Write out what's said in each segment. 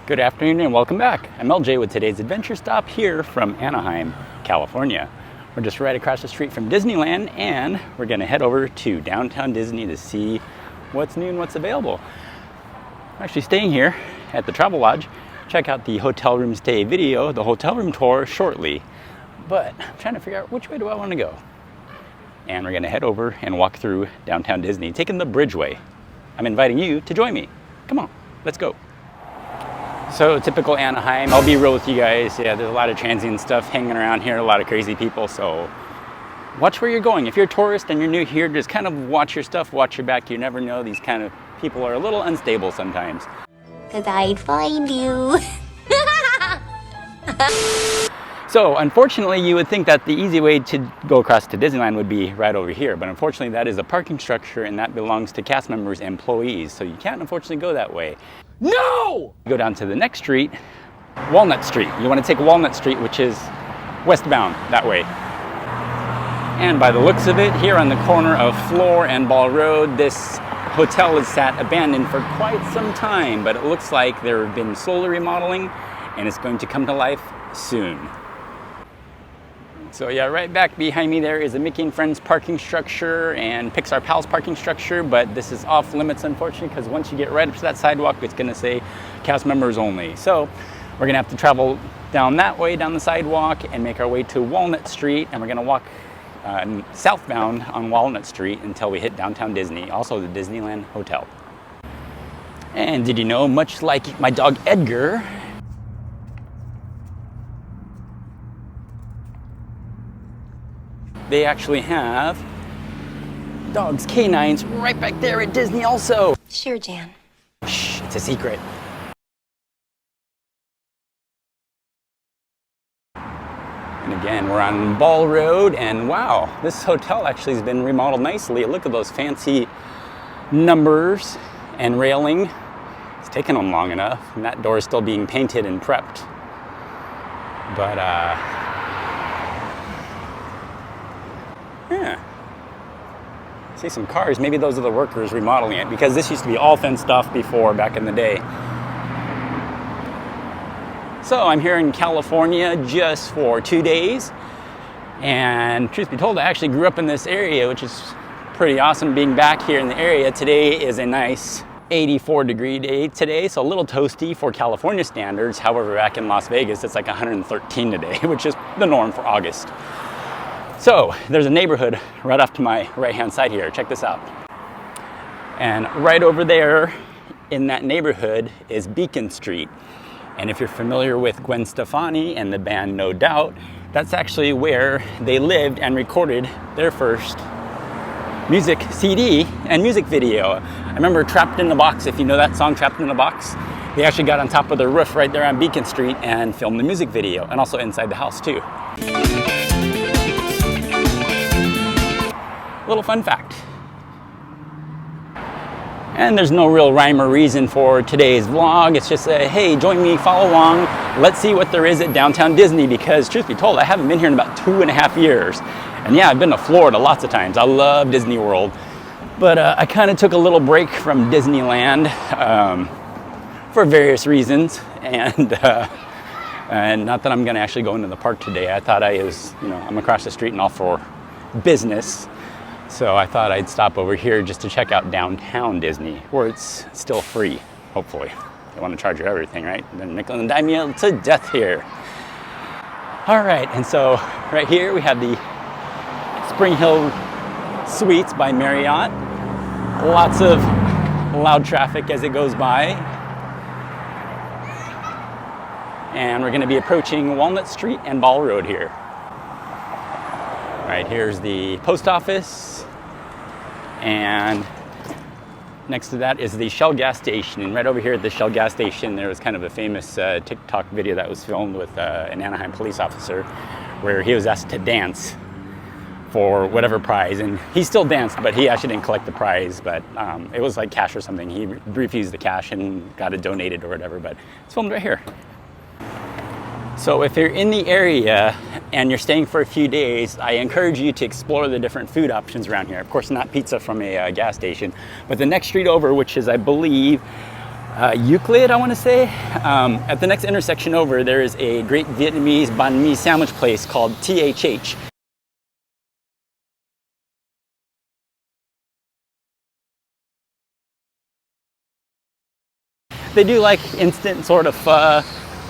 Good afternoon and welcome back. I'm LJ with today's adventure stop here from Anaheim, California. We're just right across the street from Disneyland and we're gonna head over to downtown Disney to see what's new and what's available. I'm actually staying here at the Travel Lodge. Check out the hotel room stay video, the hotel room tour shortly. But I'm trying to figure out which way do I want to go. And we're gonna head over and walk through downtown Disney, taking the Bridgeway. I'm inviting you to join me. Come on, let's go. So typical Anaheim, I'll be real with you guys. Yeah, there's a lot of transient stuff hanging around here, a lot of crazy people. So watch where you're going. If you're a tourist and you're new here, just kind of watch your stuff, watch your back. You never know, these kind of people are a little unstable sometimes. 'Cause I'd find you. So unfortunately, you would think that the easy way to go across to Disneyland would be right over here. But unfortunately, that is a parking structure and that belongs to cast members and employees. So you can't unfortunately go that way. No! Go down to the next street, Walnut Street. You want to take Walnut Street, which is westbound that way. And by the looks of it, here on the corner of Floor and Ball Road, this hotel is sat abandoned for quite some time, but it looks like there have been slowly remodeling and it's going to come to life soon. So yeah, right back behind me there is a Mickey and Friends parking structure and Pixar Pals parking structure, but this is off limits unfortunately because once you get right up to that sidewalk, it's gonna say cast members only. So we're gonna have to travel down that way, down the sidewalk, and make our way to Walnut Street, and we're gonna walk southbound on Walnut Street until we hit downtown Disney, also the Disneyland Hotel. And did you know, much like my dog Edgar, they actually have dogs, canines, right back there at Disney also. Sure, Jan. Shh, it's a secret. And again, we're on Ball Road, and wow, this hotel actually has been remodeled nicely. Look at those fancy numbers and railing. It's taken them long enough, and that door is still being painted and prepped. But yeah. See some cars, maybe those are the workers remodeling it, because this used to be all fenced off before, back in the day. So I'm here in California just for 2 days, and truth be told, I actually grew up in this area, which is pretty awesome being back here in the area. Today is a nice 84-degree day today, so a little toasty for California standards. However, back in Las Vegas, it's like 113 today, which is the norm for August. So there's a neighborhood right off to my right-hand side here. Check this out. And right over there in that neighborhood is Beacon Street. And if you're familiar with Gwen Stefani and the band No Doubt, that's actually where they lived and recorded their first music CD and music video. I remember Trapped in the Box, if you know that song, Trapped in the Box. They actually got on top of the roof right there on Beacon Street and filmed the music video, and also inside the house too. Little fun fact. And there's no real rhyme or reason for today's vlog. It's just a, hey, join me, follow along. Let's see what there is at downtown Disney, because truth be told, I haven't been here in about 2.5 years. And yeah, I've been to Florida lots of times. I love Disney World. But I kind of took a little break from Disneyland for various reasons. And not that I'm gonna actually go into the park today. I thought I was, I'm across the street and all for business. So I thought I'd stop over here just to check out downtown Disney, where it's still free, hopefully. They want to charge you everything, right? They're nickel and dime you to death here. All right, and so right here we have the Spring Hill Suites by Marriott. Lots of loud traffic as it goes by. And we're gonna be approaching Walnut Street and Ball Road here. All right, here's the post office, and next to that is the Shell gas station. And right over here at the Shell gas station, there was kind of a famous TikTok video that was filmed with an Anaheim police officer where he was asked to dance for whatever prize, and he still danced, but he actually didn't collect the prize, but it was like cash or something. He refused the cash and got it donated or whatever, but it's filmed right here. So if you're in the area and you're staying for a few days, I encourage you to explore the different food options around here. Of course, not pizza from a gas station, but the next street over, which is, I believe, Euclid, I want to say. At the next intersection over, there is a great Vietnamese banh mi sandwich place called THH. They do like instant sort of well,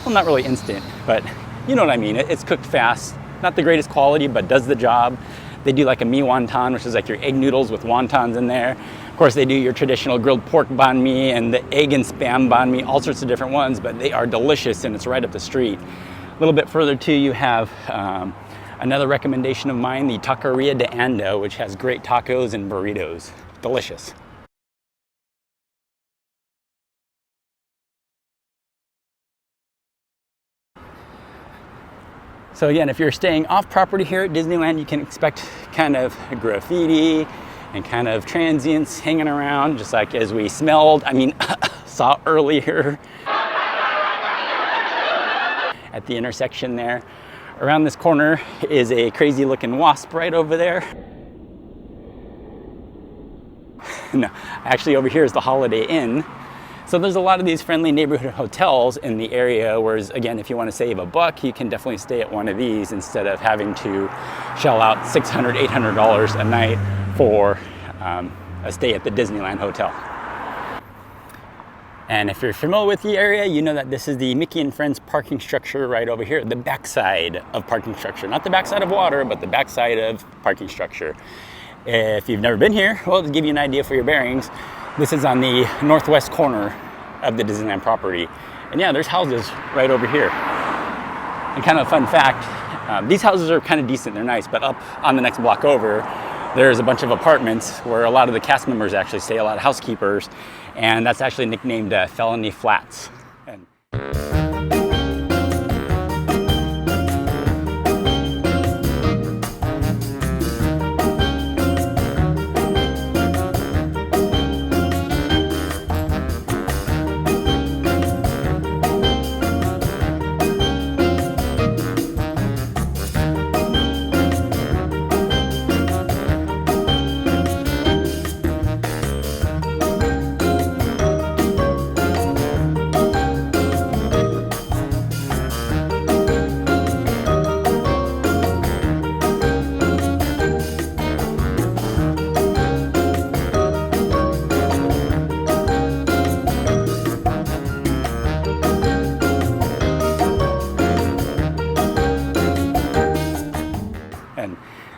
not really instant, but you know what I mean. It's cooked fast. Not the greatest quality, but does the job. They do like a mi wonton, which is like your egg noodles with wontons in there. Of course, they do your traditional grilled pork banh mi and the egg and spam banh mi, all sorts of different ones, but they are delicious and it's right up the street. A little bit further too, you have another recommendation of mine, the Taqueria de Ando, which has great tacos and burritos. Delicious. So again, if you're staying off property here at Disneyland, you can expect kind of graffiti and kind of transients hanging around, just like as we saw earlier at the intersection there. Around this corner is a crazy looking wasp right over there. No, actually over here is the Holiday Inn. So there's a lot of these friendly neighborhood hotels in the area, whereas again, if you want to save a buck, you can definitely stay at one of these instead of having to shell out $600, $800 a night for a stay at the Disneyland Hotel. And if you're familiar with the area, you know that this is the Mickey and Friends parking structure right over here, the backside of parking structure. Not the backside of water, but the backside of parking structure. If you've never been here, well, to give you an idea for your bearings, this is on the northwest corner of the Disneyland property. And yeah, there's houses right over here. And kind of a fun fact, these houses are kind of decent, they're nice, but up on the next block over, there's a bunch of apartments where a lot of the cast members actually stay, a lot of housekeepers, and that's actually nicknamed Felony Flats. And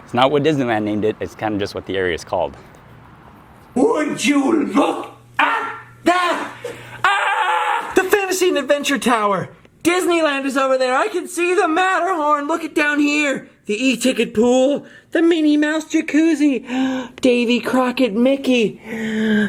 it's not what Disneyland named it, it's kind of just what the area is called. Would you look at that? Ah! The Fantasy and Adventure Tower. Disneyland is over there. I can see the Matterhorn. Look it down here. The e-ticket pool. The Minnie Mouse jacuzzi. Davy Crockett Mickey.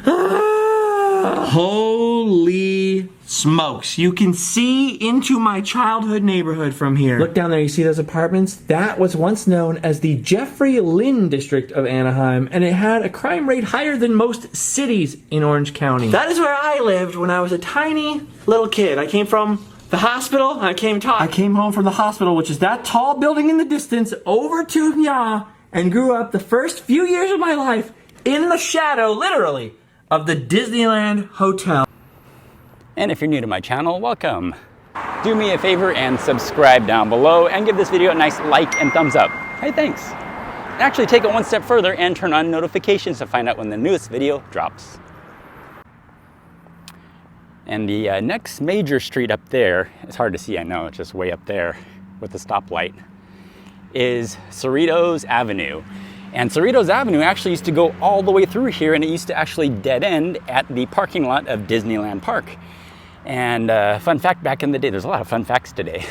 Ah! Holy smokes. You can see into my childhood neighborhood from here. Look down there. You see those apartments? That was once known as the Jeffrey Lynn district of Anaheim, and it had a crime rate higher than most cities in Orange County. That is where I lived when I was a tiny little kid. I came from the hospital. I came home from the hospital, which is that tall building in the distance, over to Nya, and grew up the first few years of my life in the shadow, literally, of the Disneyland Hotel. And if you're new to my channel, welcome. Do me a favor and subscribe down below and give this video a nice like and thumbs up. Hey, thanks. Actually, take it one step further and turn on notifications to find out when the newest video drops. And the next major street up there, it's hard to see, I know, it's just way up there with the stoplight, is Cerritos Avenue. And Cerritos Avenue actually used to go all the way through here, and it used to actually dead end at the parking lot of Disneyland Park. And fun fact, back in the day, there's a lot of fun facts today.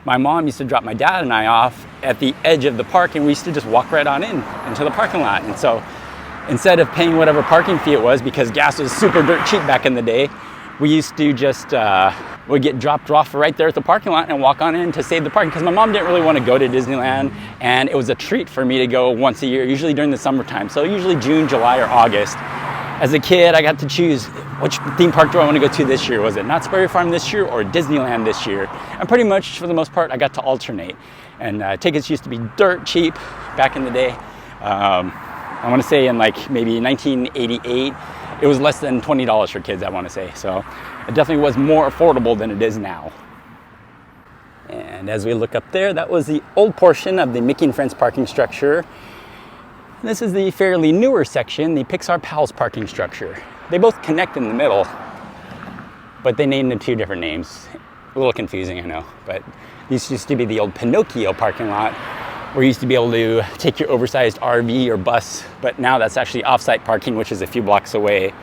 My mom used to drop my dad and I off at the edge of the park, and we used to just walk right on into the parking lot. And so instead of paying whatever parking fee it was, because gas was super dirt cheap back in the day, we used to just would get dropped off right there at the parking lot and walk on in to save the parking, because my mom didn't really want to go to Disneyland, and it was a treat for me to go once a year, usually during the summertime. So usually June, July, or August. As a kid, I got to choose which theme park do I want to go to this year. Was it Knott's Berry Farm this year or Disneyland this year? And pretty much for the most part, I got to alternate. And tickets used to be dirt cheap back in the day. I want to say in like maybe 1988, it was less than $20 for kids, I want to say. So it definitely was more affordable than it is now. And as we look up there, that was the old portion of the Mickey and Friends parking structure. This is the fairly newer section, the Pixar Pals parking structure. They both connect in the middle, but they named them 2 different names. A little confusing, I know, but this used to be the old Pinocchio parking lot, where you used to be able to take your oversized RV or bus, but now that's actually off-site parking, which is a few blocks away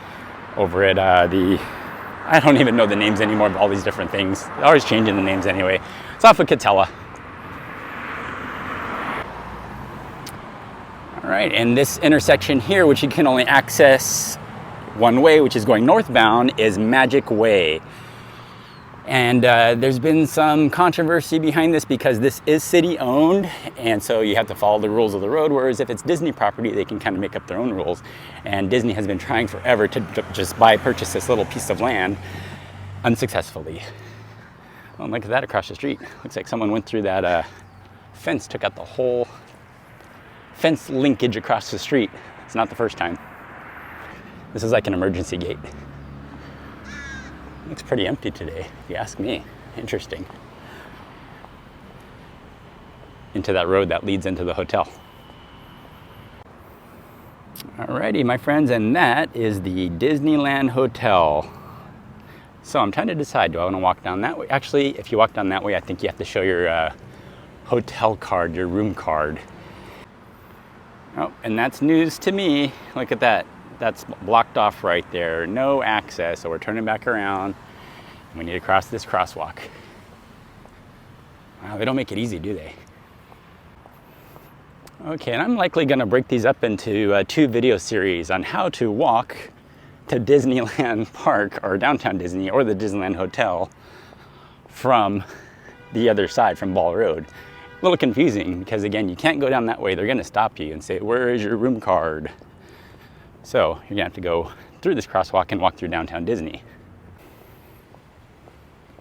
over at I don't even know the names anymore of all these different things. They're always changing the names anyway. It's off of Catella. All right, and this intersection here, which you can only access one way, which is going northbound, is Magic Way. And there's been some controversy behind this because this is city owned, and so you have to follow the rules of the road, whereas if it's Disney property, they can kind of make up their own rules. And Disney has been trying forever to just purchase this little piece of land unsuccessfully. Oh, look at that across the street. Looks like someone went through that fence, took out the whole fence linkage across the street. It's not the first time. This is like an emergency gate. Looks pretty empty today, if you ask me. Interesting. Into that road that leads into the hotel. Alrighty, my friends, and that is the Disneyland Hotel. So I'm trying to decide, do I want to walk down that way? Actually, if you walk down that way, I think you have to show your hotel card, your room card. Oh, and that's news to me. Look at that. That's blocked off right there. No access, so we're turning back around. We need to cross this crosswalk. Wow, they don't make it easy, do they? Okay, and I'm likely gonna break these up into 2 video series on how to walk to Disneyland Park or downtown Disney or the Disneyland Hotel from the other side, from Ball Road. A little confusing because again, you can't go down that way. They're gonna stop you and say, where is your room card? So you're gonna have to go through this crosswalk and walk through downtown Disney.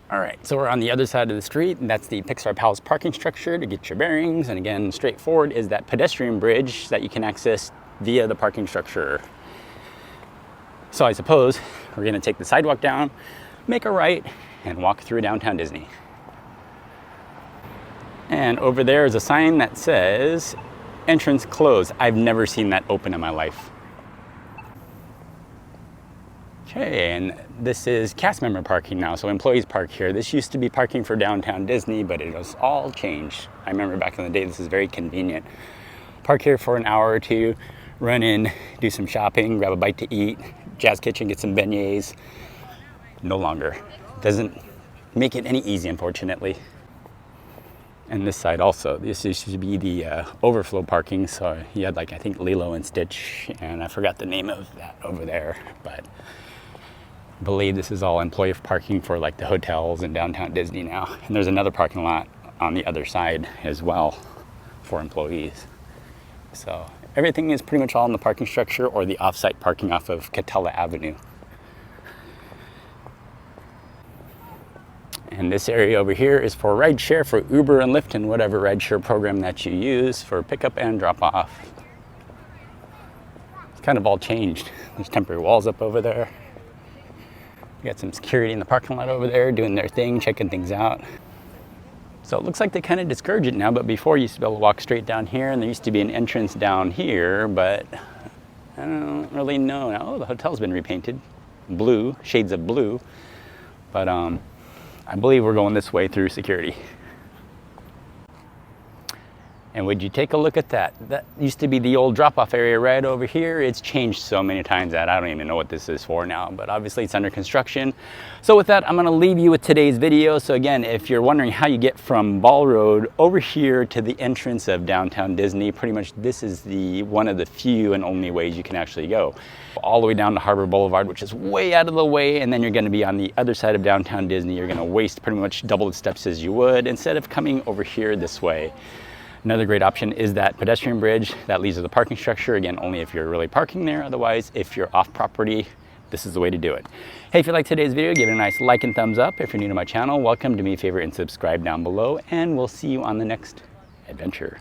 All right, so we're on the other side of the street, and that's the Pixar Palace parking structure to get your bearings. And again, straightforward is that pedestrian bridge that you can access via the parking structure. So I suppose we're gonna take the sidewalk down, make a right, and walk through downtown Disney. And over there is a sign that says, entrance closed. I've never seen that open in my life. Okay, and this is cast member parking now, so employees park here. This used to be parking for downtown Disney, but it was all changed. I remember back in the day, this is very convenient. Park here for an hour or 2, run in, do some shopping, grab a bite to eat, Jazz Kitchen, get some beignets. No longer. Doesn't make it any easy, unfortunately. And this side also, this used to be the overflow parking, so you had like, I think Lilo and Stitch, and I forgot the name of that over there, but I believe this is all employee parking for like the hotels in downtown Disney now. And there's another parking lot on the other side as well for employees. So everything is pretty much all in the parking structure or the off-site parking off of Catella Avenue. And this area over here is for rideshare, for Uber and Lyft and whatever rideshare program that you use for pickup and drop off. It's kind of all changed. There's temporary walls up over there. We got some security in the parking lot over there doing their thing, checking things out. So it looks like they kind of discourage it now, but before you used to be able to walk straight down here, and there used to be an entrance down here, but I don't really know now. Oh, the hotel's been repainted blue, shades of blue, but I believe we're going this way through security. And would you take a look at that? That used to be the old drop-off area right over here. It's changed so many times that I don't even know what this is for now, but obviously it's under construction. So with that, I'm gonna leave you with today's video. So again, if you're wondering how you get from Ball Road over here to the entrance of downtown Disney, pretty much this is one of the few and only ways you can actually go. All the way down to Harbor Boulevard, which is way out of the way, and then you're gonna be on the other side of downtown Disney. You're gonna waste pretty much double the steps as you would instead of coming over here this way. Another great option is that pedestrian bridge that leads to the parking structure. Again, only if you're really parking there. Otherwise, if you're off property, this is the way to do it. Hey, if you like today's video, give it a nice like and thumbs up. If you're new to my channel, welcome. Do me a favor and subscribe down below, and we'll see you on the next adventure.